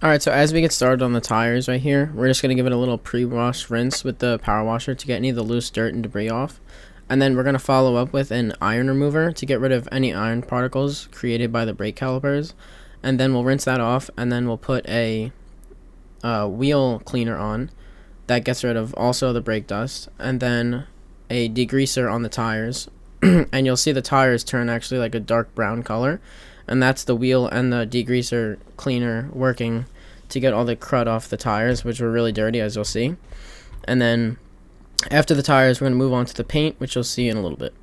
Alright, so as we get started on the tires right here, we're just going to give it a little pre-wash rinse with the power washer to get any of the loose dirt and debris off. And then we're going to follow up with an iron remover to get rid of any iron particles created by the brake calipers. And then we'll rinse that off, and then we'll put a wheel cleaner on that gets rid of also the brake dust, and then a degreaser on the tires. And you'll see the tires turn actually like a dark brown color, and that's the wheel and the degreaser cleaner working to get all the crud off the tires, which were really dirty, as you'll see. And then after the tires, we're going to move on to the paint, which you'll see in a little bit.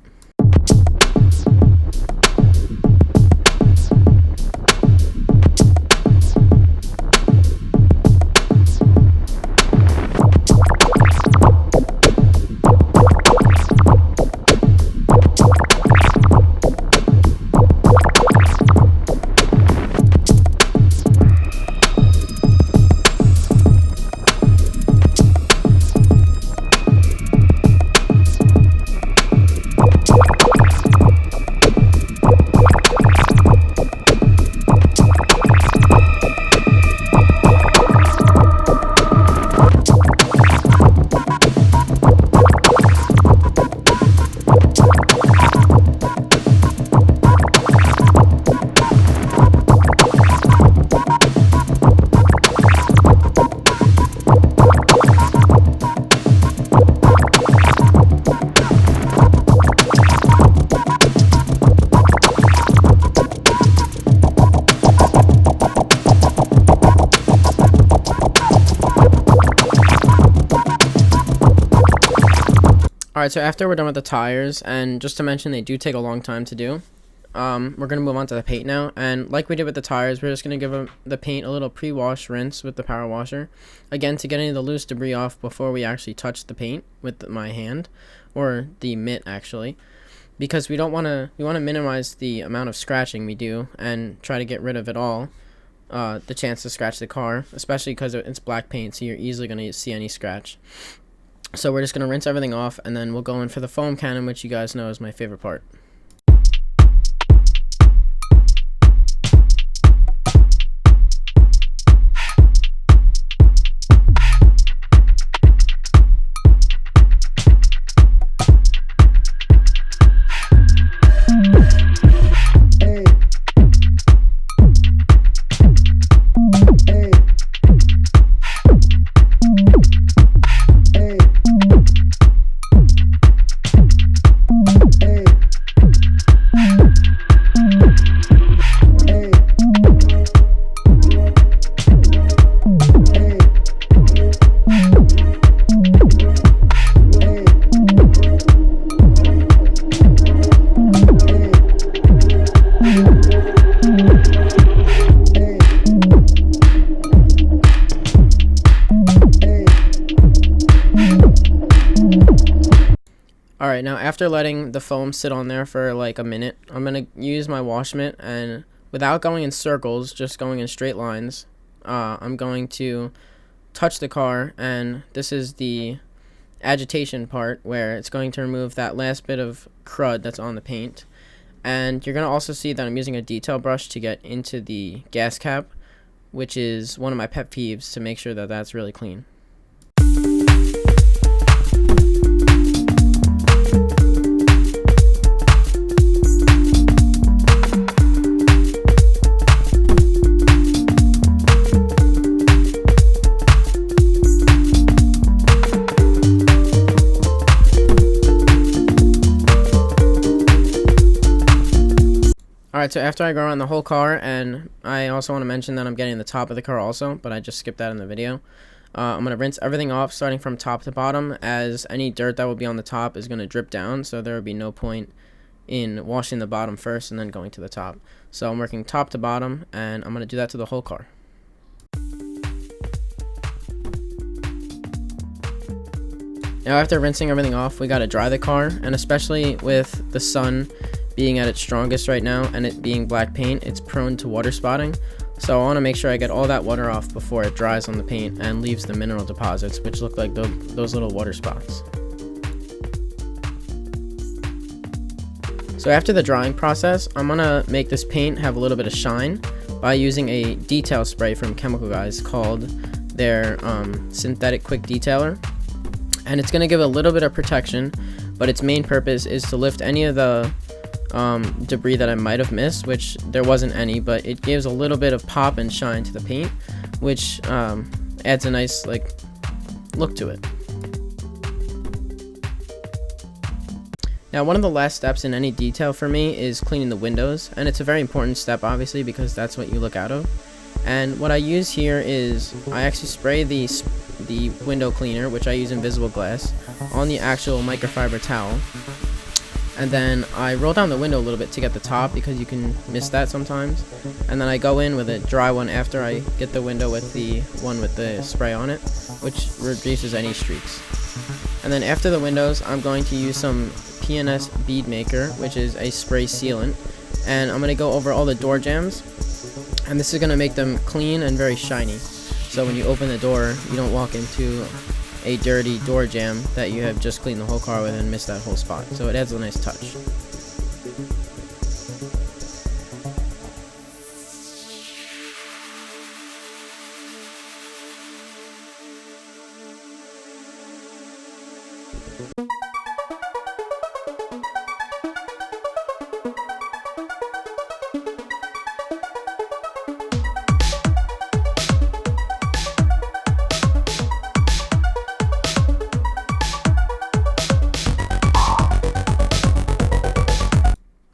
Alright, so after we're done with the tires, and just to mention they do take a long time to do, we're going to move on to the paint now. And like we did with the tires, we're just going to give the paint a little pre-wash rinse with the power washer. Again, to get any of the loose debris off before we actually touch the paint with my hand, or the mitt actually. Because we want to minimize the amount of scratching we do and try to get rid of it all. The chance to scratch the car, especially because it's black paint, so you're easily going to see any scratch. So we're just going to rinse everything off, and then we'll go in for the foam cannon, which you guys know is my favorite part. Alright, now after letting the foam sit on there for like a minute, I'm going to use my wash mitt, and without going in circles, just going in straight lines, I'm going to touch the car, and this is the agitation part where it's going to remove that last bit of crud that's on the paint. And you're going to also see that I'm using a detail brush to get into the gas cap, which is one of my pet peeves, to make sure that that's really clean. Alright, so after I go around the whole car, and I also want to mention that I'm getting the top of the car also, but I just skipped that in the video. I'm going to rinse everything off starting from top to bottom, as any dirt that will be on the top is going to drip down, so there will be no point in washing the bottom first and then going to the top. So I'm working top to bottom, and I'm going to do that to the whole car. Now after rinsing everything off, we got to dry the car, and especially with the sun being at its strongest right now and it being black paint, it's prone to water spotting. So I want to make sure I get all that water off before it dries on the paint and leaves the mineral deposits, which look like those little water spots. So after the drying process, I'm going to make this paint have a little bit of shine by using a detail spray from Chemical Guys called their synthetic quick detailer, and it's going to give a little bit of protection, but its main purpose is to lift any of the debris that I might have missed, which there wasn't any, but it gives a little bit of pop and shine to the paint, which adds a nice look to it. Now, one of the last steps in any detail for me is cleaning the windows, and it's a very important step, obviously, because that's what you look out of. And what I use here is I actually spray the window cleaner, which I use Invisible Glass, on the actual microfiber towel, and then I roll down the window a little bit to get the top, because you can miss that sometimes, and then I go in with a dry one after I get the window with the one with the spray on it, which reduces any streaks. And then after the windows, I'm going to use some PNS Bead Maker, which is a spray sealant, and I'm going to go over all the door jambs, and this is going to make them clean and very shiny, so when you open the door you don't walk into a dirty door jamb that you have just cleaned the whole car with and missed that whole spot. So it adds a nice touch.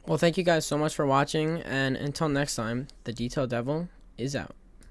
Well, thank you guys so much for watching, and until next time, the Detail Devil is out.